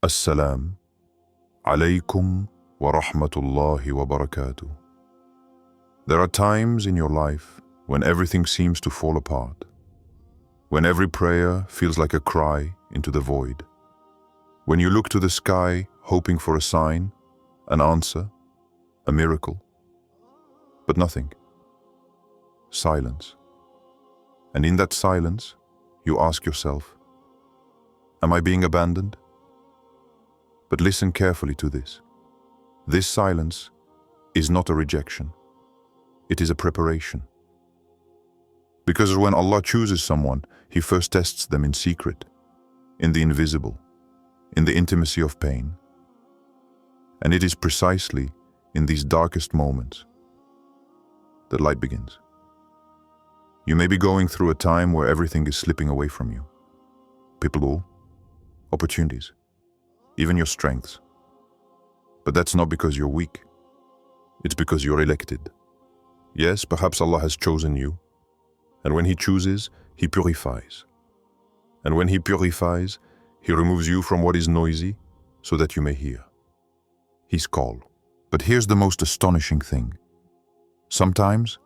Assalam alaikum wa rahmatullahi wa barakatuh. There are times in your life when everything seems to fall apart, when every prayer feels like a cry into the void, when you look to the sky hoping for a sign, an answer, a miracle, but nothing. Silence. And in that silence, you ask yourself, am I being abandoned? But listen carefully to this. This silence is not a rejection. It is a preparation. Because when Allah chooses someone, He first tests them in secret, in the invisible, in the intimacy of pain. And it is precisely in these darkest moments that light begins. You may be going through a time where everything is slipping away from you. People, opportunities, even your strengths. But that's not because you're weak. It's because you're elected. Yes, perhaps Allah has chosen you. And when He chooses, He purifies. And when He purifies, He removes you from what is noisy so that you may hear His call. But here's the most astonishing thing. Sometimes,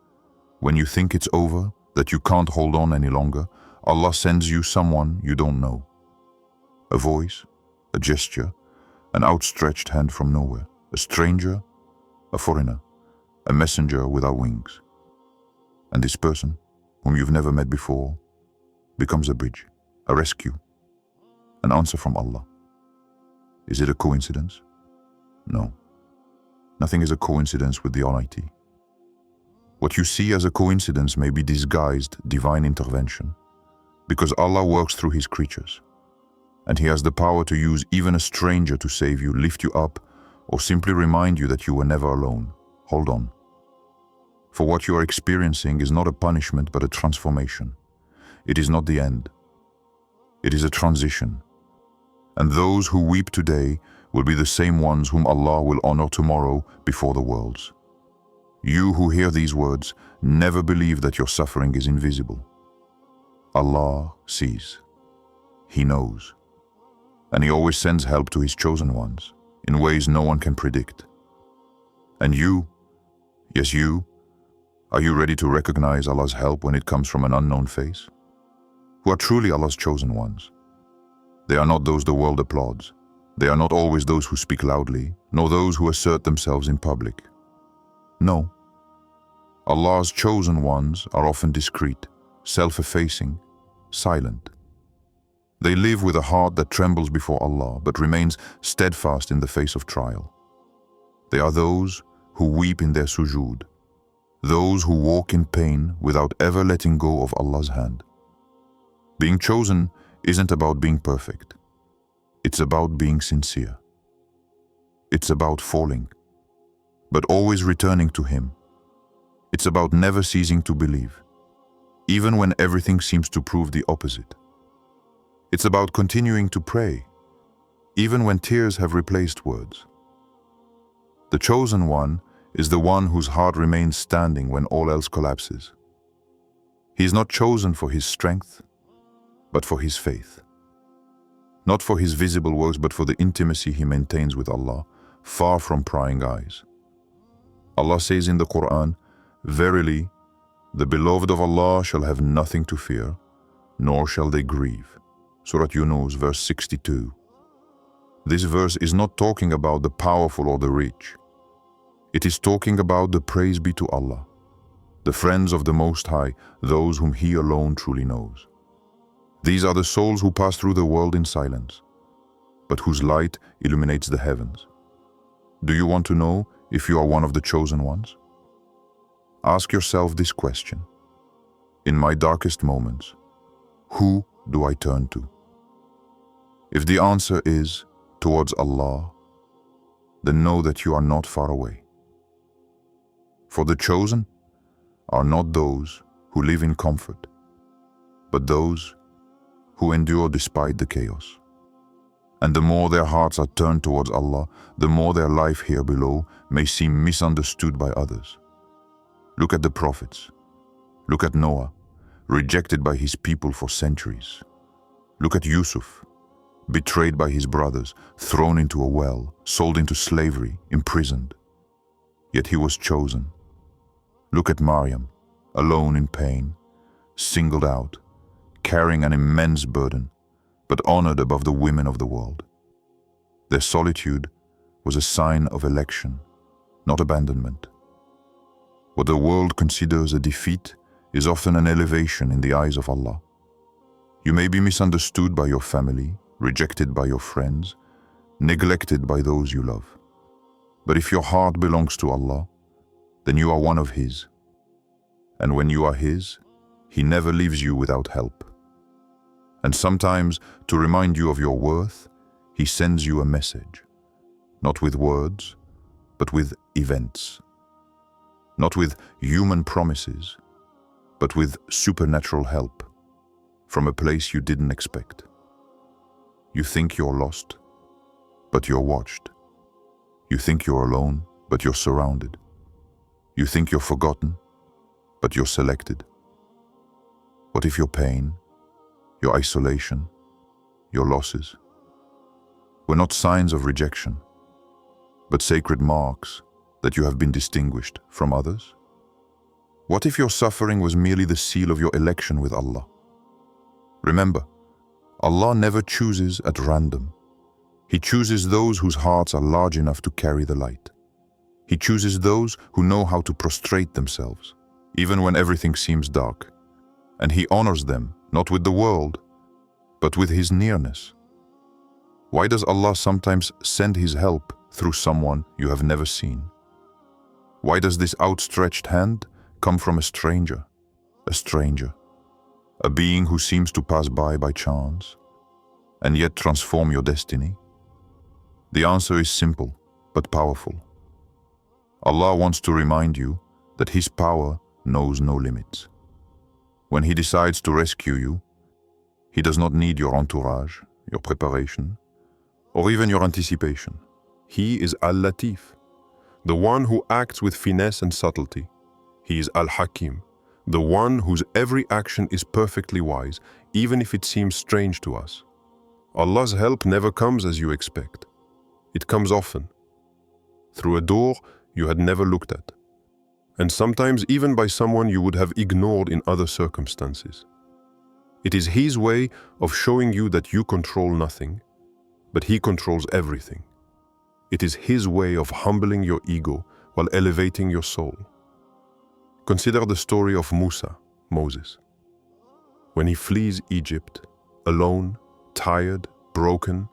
when you think it's over, that you can't hold on any longer, Allah sends you someone you don't know. A voice, a gesture, an outstretched hand from nowhere, a stranger, a foreigner, a messenger without wings. And this person, whom you've never met before, becomes a bridge, a rescue, an answer from Allah. Is it a coincidence? No. Nothing is a coincidence with the Almighty. What you see as a coincidence may be disguised divine intervention, because Allah works through His creatures. And He has the power to use even a stranger to save you, lift you up, or simply remind you that you were never alone. Hold on. For what you are experiencing is not a punishment but a transformation. It is not the end. It is a transition. And those who weep today will be the same ones whom Allah will honor tomorrow before the worlds. You who hear these words, never believe that your suffering is invisible. Allah sees. He knows. And He always sends help to His chosen ones, in ways no one can predict. And you, yes you, are you ready to recognize Allah's help when it comes from an unknown face? Who are truly Allah's chosen ones? They are not those the world applauds. They are not always those who speak loudly, nor those who assert themselves in public. No. Allah's chosen ones are often discreet, self-effacing, silent. They live with a heart that trembles before Allah, but remains steadfast in the face of trial. They are those who weep in their sujood, those who walk in pain without ever letting go of Allah's hand. Being chosen isn't about being perfect. It's about being sincere. It's about falling, but always returning to Him. It's about never ceasing to believe, even when everything seems to prove the opposite. It's about continuing to pray, even when tears have replaced words. The chosen one is the one whose heart remains standing when all else collapses. He is not chosen for his strength, but for his faith. Not for his visible works, but for the intimacy he maintains with Allah, far from prying eyes. Allah says in the Quran, "Verily, the beloved of Allah shall have nothing to fear, nor shall they grieve." Surah Yunus, verse 62. This verse is not talking about the powerful or the rich. It is talking about the praise be to Allah, the friends of the Most High, those whom He alone truly knows. These are the souls who pass through the world in silence, but whose light illuminates the heavens. Do you want to know if you are one of the chosen ones? Ask yourself this question. In my darkest moments, who do I turn to? If the answer is towards Allah, then know that you are not far away. For the chosen are not those who live in comfort, but those who endure despite the chaos. And the more their hearts are turned towards Allah, the more their life here below may seem misunderstood by others. Look at the prophets. Look at Noah, rejected by his people for centuries. Look at Yusuf, betrayed by his brothers, thrown into a well, sold into slavery, imprisoned. Yet he was chosen. Look at Maryam, alone in pain, singled out, carrying an immense burden, but honored above the women of the world. Their solitude was a sign of election, not abandonment. What the world considers a defeat is often an elevation in the eyes of Allah. You may be misunderstood by your family, rejected by your friends, neglected by those you love. But if your heart belongs to Allah, then you are one of His. And when you are His, He never leaves you without help. And sometimes, to remind you of your worth, He sends you a message, not with words, but with events. Not with human promises, but with supernatural help from a place you didn't expect. You think you're lost, but you're watched. You think you're alone, but you're surrounded. You think you're forgotten, but you're selected. What if your pain, your isolation, your losses were not signs of rejection, but sacred marks that you have been distinguished from others? What if your suffering was merely the seal of your election with Allah? Remember, Allah never chooses at random. He chooses those whose hearts are large enough to carry the light. He chooses those who know how to prostrate themselves, even when everything seems dark. And He honors them, not with the world, but with His nearness. Why does Allah sometimes send His help through someone you have never seen? Why does this outstretched hand come from a stranger? A stranger, a being who seems to pass by chance, and yet transform your destiny? The answer is simple, but powerful. Allah wants to remind you that His power knows no limits. When He decides to rescue you, He does not need your entourage, your preparation, or even your anticipation. He is Al-Latif, the one who acts with finesse and subtlety. He is Al-Hakim, the one whose every action is perfectly wise, even if it seems strange to us. Allah's help never comes as you expect. It comes often, through a door you had never looked at, and sometimes even by someone you would have ignored in other circumstances. It is His way of showing you that you control nothing, but He controls everything. It is His way of humbling your ego while elevating your soul. Consider the story of Musa, Moses. When he flees Egypt, alone, tired, broken,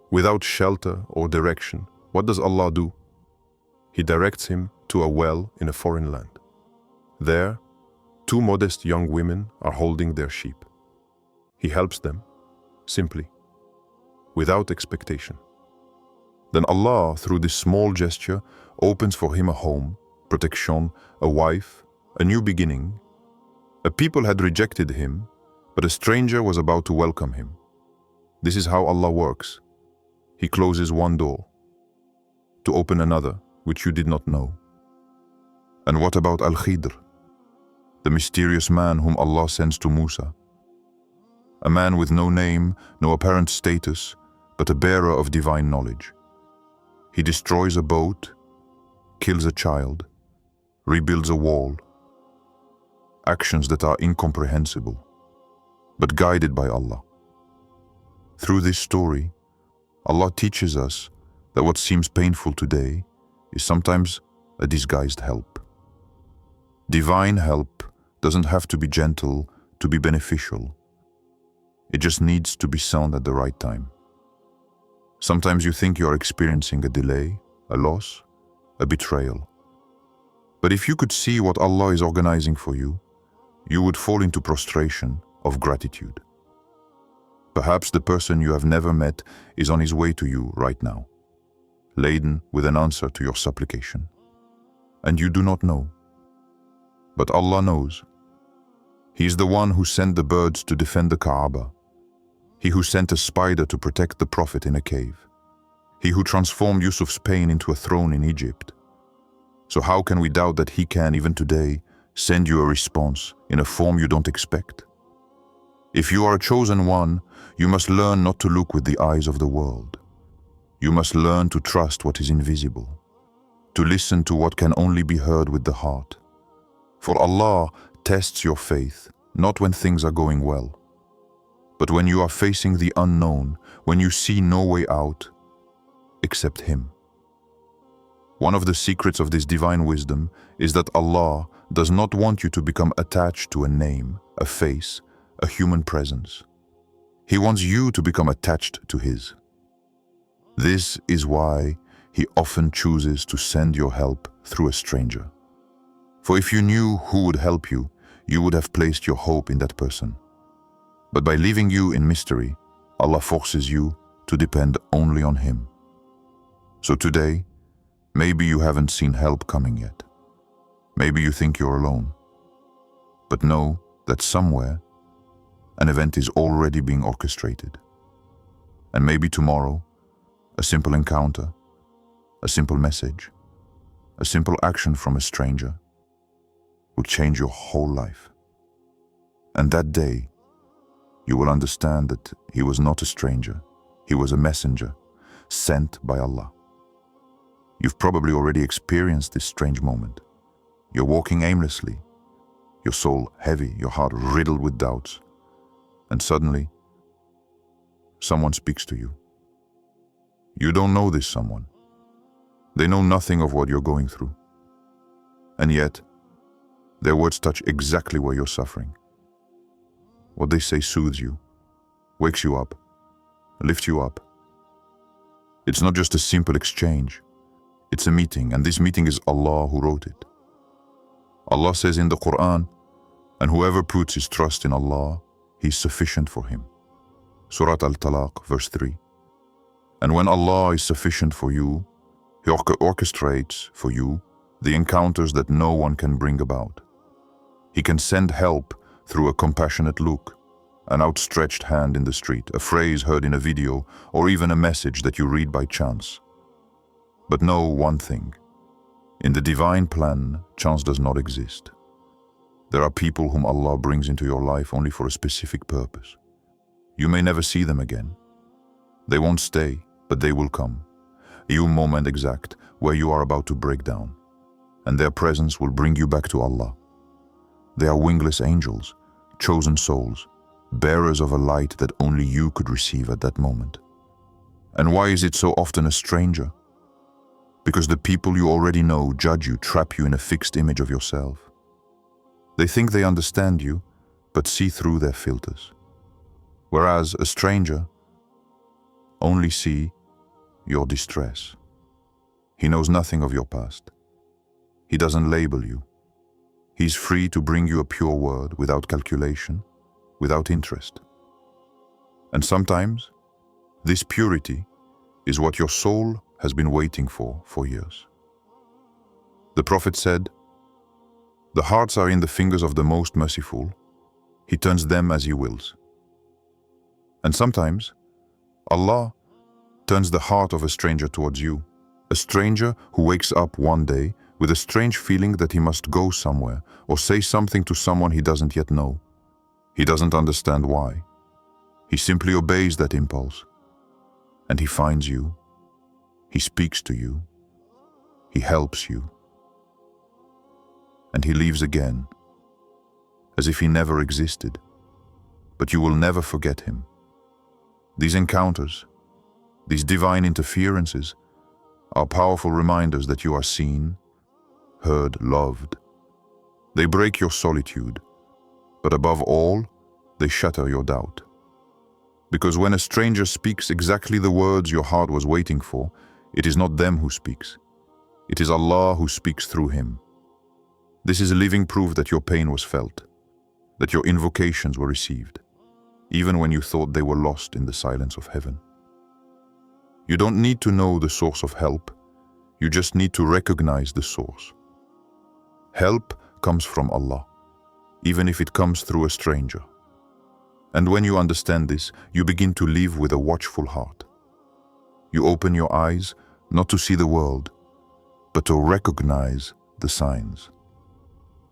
without shelter or direction, what does Allah do? He directs him to a well in a foreign land. There, two modest young women are holding their sheep. He helps them, simply, without expectation. Then Allah, through this small gesture, opens for him a home, protection, a wife, a new beginning. A people had rejected him, but a stranger was about to welcome him. This is how Allah works. He closes one door to open another which you did not know. And what about Al-Khidr, the mysterious man whom Allah sends to Musa? A man with no name, no apparent status, but a bearer of divine knowledge. He destroys a boat, kills a child, rebuilds a wall. Actions that are incomprehensible, but guided by Allah. Through this story, Allah teaches us that what seems painful today is sometimes a disguised help. Divine help doesn't have to be gentle to be beneficial. It just needs to be sown at the right time. Sometimes you think you're experiencing a delay, a loss, a betrayal. But if you could see what Allah is organizing for you, you would fall into prostration of gratitude. Perhaps the person you have never met is on his way to you right now, laden with an answer to your supplication. And you do not know. But Allah knows. He is the one who sent the birds to defend the Kaaba. He who sent a spider to protect the Prophet in a cave. He who transformed Yusuf's pain into a throne in Egypt. So how can we doubt that He can, even today, send you a response in a form you don't expect? If you are a chosen one, you must learn not to look with the eyes of the world. You must learn to trust what is invisible, to listen to what can only be heard with the heart. For Allah tests your faith, not when things are going well, but when you are facing the unknown, when you see no way out except Him. One of the secrets of this divine wisdom is that Allah does not want you to become attached to a name, a face, a human presence. He wants you to become attached to His. This is why He often chooses to send your help through a stranger. For if you knew who would help you, you would have placed your hope in that person. But by leaving you in mystery, Allah forces you to depend only on Him. So today, maybe you haven't seen help coming yet. Maybe you think you're alone. But know that somewhere, an event is already being orchestrated. And maybe tomorrow, a simple encounter, a simple message, a simple action from a stranger will change your whole life. And that day, you will understand that He was not a stranger. He was a messenger sent by Allah. You've probably already experienced this strange moment. You're walking aimlessly, your soul heavy, your heart riddled with doubts, and suddenly, someone speaks to you. You don't know this someone. They know nothing of what you're going through. And yet, their words touch exactly where you're suffering. What they say soothes you, wakes you up, lifts you up. It's not just a simple exchange. It's a meeting, and this meeting is Allah who wrote it. Allah says in the Quran, and whoever puts his trust in Allah, He is sufficient for him. Surah Al-Talaq, verse 3. And when Allah is sufficient for you, He orchestrates for you the encounters that no one can bring about. He can send help through a compassionate look, an outstretched hand in the street, a phrase heard in a video, or even a message that you read by chance. But know one thing. In the divine plan, chance does not exist. There are people whom Allah brings into your life only for a specific purpose. You may never see them again. They won't stay, but they will come. You moment exact where you are about to break down, and their presence will bring you back to Allah. They are wingless angels, chosen souls, bearers of a light that only you could receive at that moment. And why is it so often a stranger? Because the people you already know judge you, trap you in a fixed image of yourself. They think they understand you, but see through their filters. Whereas a stranger only sees your distress. He knows nothing of your past. He doesn't label you. He's free to bring you a pure word without calculation, without interest. And sometimes, this purity is what your soul has been waiting for years. The Prophet said, "The hearts are in the fingers of the most merciful. He turns them as He wills." And sometimes, Allah turns the heart of a stranger towards you, a stranger who wakes up one day with a strange feeling that he must go somewhere or say something to someone he doesn't yet know. He doesn't understand why. He simply obeys that impulse, and he finds you. He speaks to you. He helps you. And he leaves again, as if he never existed. But you will never forget him. These encounters, these divine interferences, are powerful reminders that you are seen, heard, loved. They break your solitude, but above all, they shatter your doubt. Because when a stranger speaks exactly the words your heart was waiting for, it is not them who speaks. It is Allah who speaks through him. This is a living proof that your pain was felt, that your invocations were received, even when you thought they were lost in the silence of heaven. You don't need to know the source of help, you just need to recognize the source. Help comes from Allah, even if it comes through a stranger. And when you understand this, you begin to live with a watchful heart. You open your eyes not to see the world, but to recognize the signs.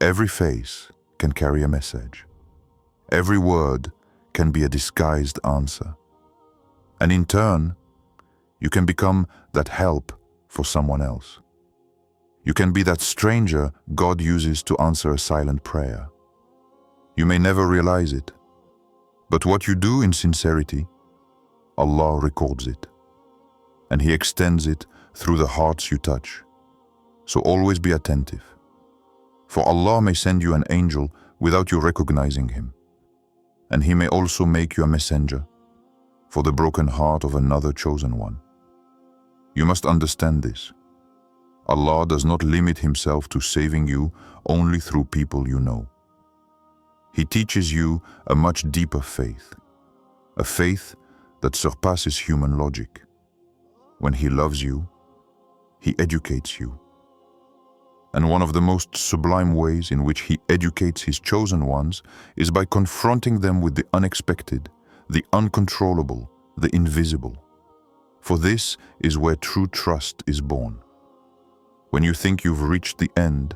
Every face can carry a message. Every word can be a disguised answer. And in turn, you can become that help for someone else. You can be that stranger God uses to answer a silent prayer. You may never realize it, but what you do in sincerity, Allah records it, and He extends it through the hearts you touch. So always be attentive, for Allah may send you an angel without you recognizing Him, and He may also make you a messenger for the broken heart of another chosen one. You must understand this. Allah does not limit Himself to saving you only through people you know. He teaches you a much deeper faith, a faith that surpasses human logic. When He loves you, He educates you. And one of the most sublime ways in which He educates His chosen ones is by confronting them with the unexpected, the uncontrollable, the invisible. For this is where true trust is born. When you think you've reached the end,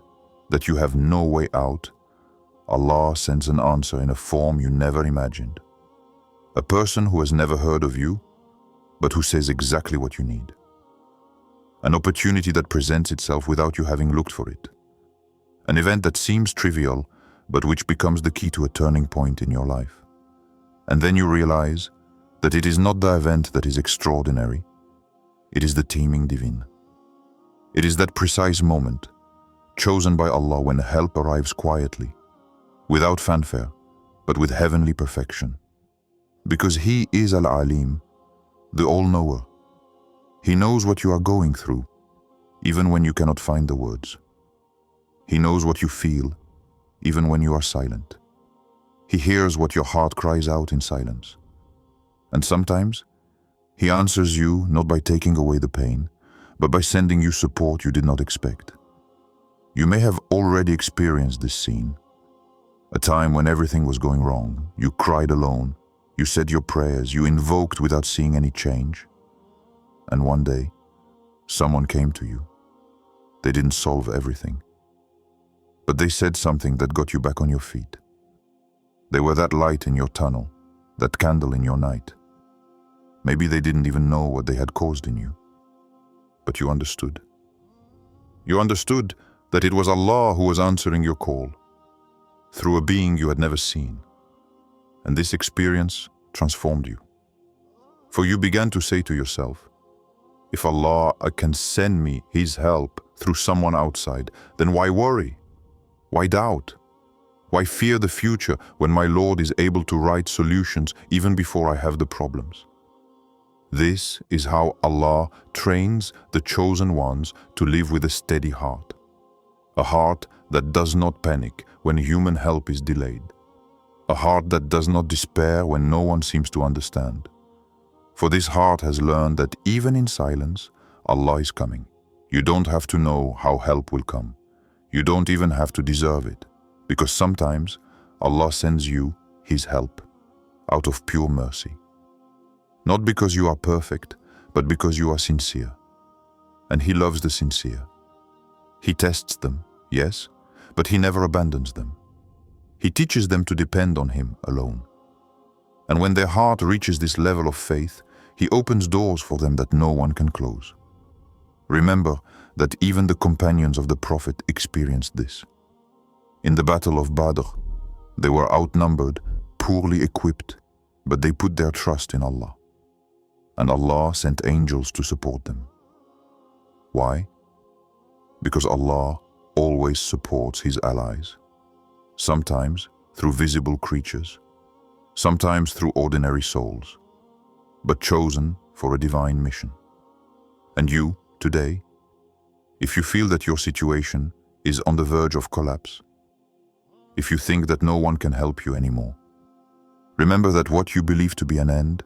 that you have no way out, Allah sends an answer in a form you never imagined. A person who has never heard of you, but who says exactly what you need. An opportunity that presents itself without you having looked for it. An event that seems trivial, but which becomes the key to a turning point in your life. And then you realize that it is not the event that is extraordinary, it is the teeming divine. It is that precise moment, chosen by Allah when help arrives quietly, without fanfare, but with heavenly perfection. Because He is Al-Alim, the All-Knower. He knows what you are going through, even when you cannot find the words. He knows what you feel, even when you are silent. He hears what your heart cries out in silence. And sometimes, He answers you not by taking away the pain, but by sending you support you did not expect. You may have already experienced this scene. A time when everything was going wrong. You cried alone. You said your prayers. You invoked without seeing any change. And one day, someone came to you. They didn't solve everything, but they said something that got you back on your feet. They were that light in your tunnel, that candle in your night. Maybe they didn't even know what they had caused in you, but you understood. You understood that it was Allah who was answering your call, through a being you had never seen. And this experience transformed you. For you began to say to yourself, if Allah can send me His help through someone outside, then why worry? Why doubt? Why fear the future when my Lord is able to write solutions even before I have the problems? This is how Allah trains the chosen ones to live with a steady heart. A heart that does not panic when human help is delayed. A heart that does not despair when no one seems to understand. For this heart has learned that even in silence, Allah is coming. You don't have to know how help will come. You don't even have to deserve it, because sometimes Allah sends you His help out of pure mercy. Not because you are perfect, but because you are sincere. And He loves the sincere. He tests them, yes, but He never abandons them. He teaches them to depend on Him alone. And when their heart reaches this level of faith, He opens doors for them that no one can close. Remember that even the companions of the Prophet experienced this. In the Battle of Badr, they were outnumbered, poorly equipped, but they put their trust in Allah. And Allah sent angels to support them. Why? Because Allah always supports His allies. Sometimes through visible creatures, sometimes through ordinary souls, but chosen for a divine mission. And you, today, if you feel that your situation is on the verge of collapse, if you think that no one can help you anymore, remember that what you believe to be an end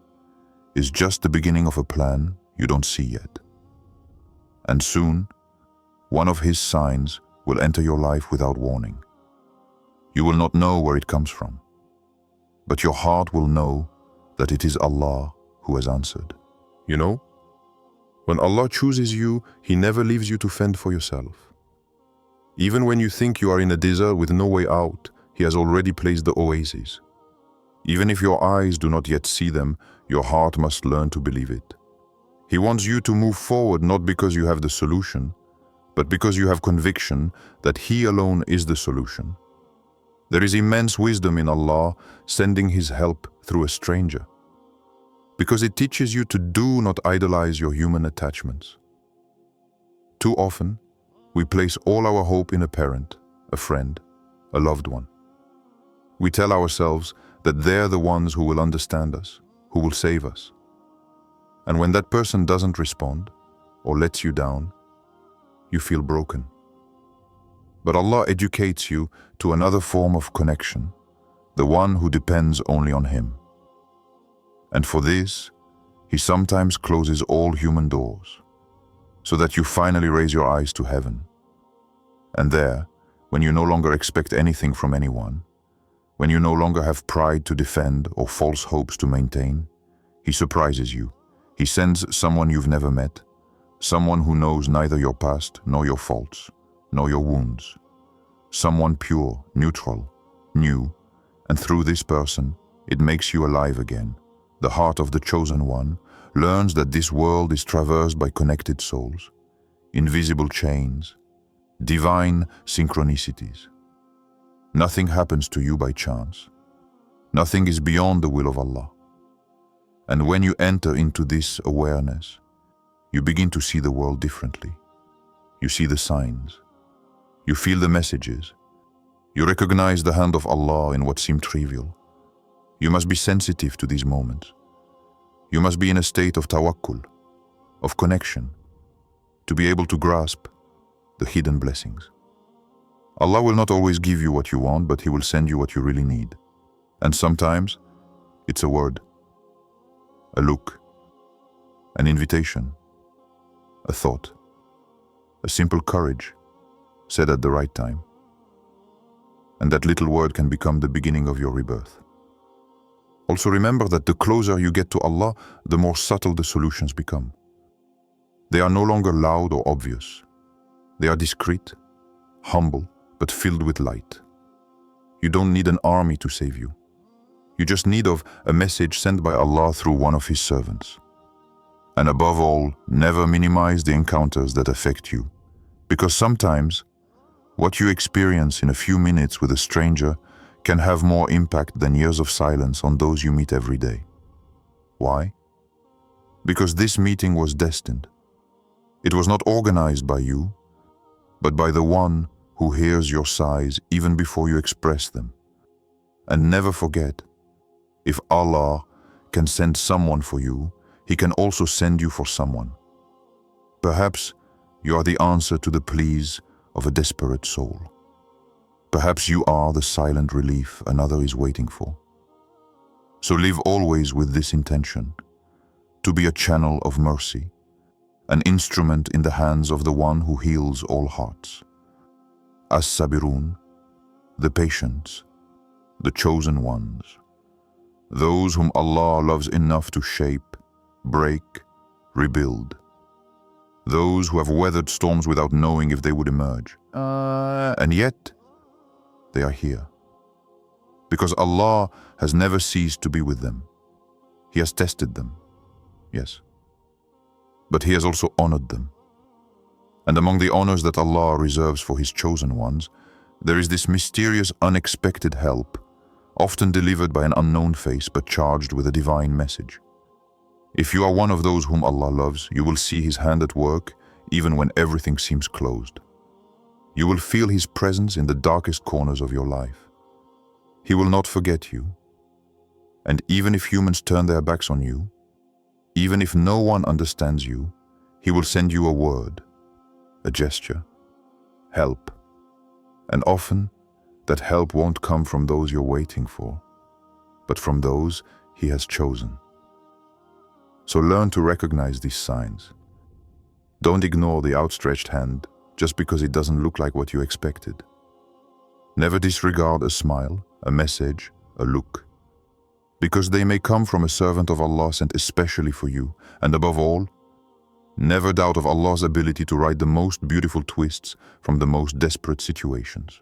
is just the beginning of a plan you don't see yet. And soon, one of His signs will enter your life without warning. You will not know where it comes from, but your heart will know that it is Allah who has answered. You know, when Allah chooses you, He never leaves you to fend for yourself. Even when you think you are in a desert with no way out, He has already placed the oasis. Even if your eyes do not yet see them, your heart must learn to believe it. He wants you to move forward not because you have the solution, but because you have conviction that He alone is the solution. There is immense wisdom in Allah sending His help through a stranger, because it teaches you to do not idolize your human attachments. Too often, we place all our hope in a parent, a friend, a loved one. We tell ourselves that they're the ones who will understand us, who will save us. And when that person doesn't respond or lets you down, you feel broken. But Allah educates you to another form of connection, the one who depends only on Him. And for this, He sometimes closes all human doors, so that you finally raise your eyes to heaven. And there, when you no longer expect anything from anyone, when you no longer have pride to defend or false hopes to maintain, He surprises you. He sends someone you've never met, someone who knows neither your past nor your faults, nor your wounds. Someone pure, neutral, new, and through this person, it makes you alive again. The heart of the chosen one learns that this world is traversed by connected souls, invisible chains, divine synchronicities. Nothing happens to you by chance. Nothing is beyond the will of Allah. And when you enter into this awareness, you begin to see the world differently. You see the signs. You feel the messages. You recognize the hand of Allah in what seemed trivial. You must be sensitive to these moments. You must be in a state of tawakkul, of connection, to be able to grasp the hidden blessings. Allah will not always give you what you want, but He will send you what you really need. And sometimes, it's a word, a look, an invitation, a thought, a simple courage said at the right time. And that little word can become the beginning of your rebirth. Also remember that the closer you get to Allah, the more subtle the solutions become. They are no longer loud or obvious. They are discreet, humble, but filled with light. You don't need an army to save you. You just need a message sent by Allah through one of His servants. And above all, never minimize the encounters that affect you, because sometimes what you experience in a few minutes with a stranger can have more impact than years of silence on those you meet every day. Why? Because this meeting was destined. It was not organized by you, but by the one who hears your sighs even before you express them. And never forget, if Allah can send someone for you, He can also send you for someone. Perhaps you are the answer to the pleas of a desperate soul. Perhaps you are the silent relief another is waiting for. So live always with this intention, to be a channel of mercy, an instrument in the hands of the one who heals all hearts. As-Sabirun, the patients, the chosen ones, those whom Allah loves enough to shape, break, rebuild. Those who have weathered storms without knowing if they would emerge. And yet, they are here. Because Allah has never ceased to be with them. He has tested them, yes. But He has also honored them. And among the honors that Allah reserves for His chosen ones, there is this mysterious, unexpected help, often delivered by an unknown face but charged with a divine message. If you are one of those whom Allah loves, you will see His hand at work even when everything seems closed. You will feel His presence in the darkest corners of your life. He will not forget you. And even if humans turn their backs on you, even if no one understands you, He will send you a word, a gesture, help. And often, that help won't come from those you're waiting for, but from those He has chosen. So learn to recognize these signs. Don't ignore the outstretched hand just because it doesn't look like what you expected. Never disregard a smile, a message, a look, because they may come from a servant of Allah sent especially for you. And above all, never doubt of Allah's ability to write the most beautiful twists from the most desperate situations.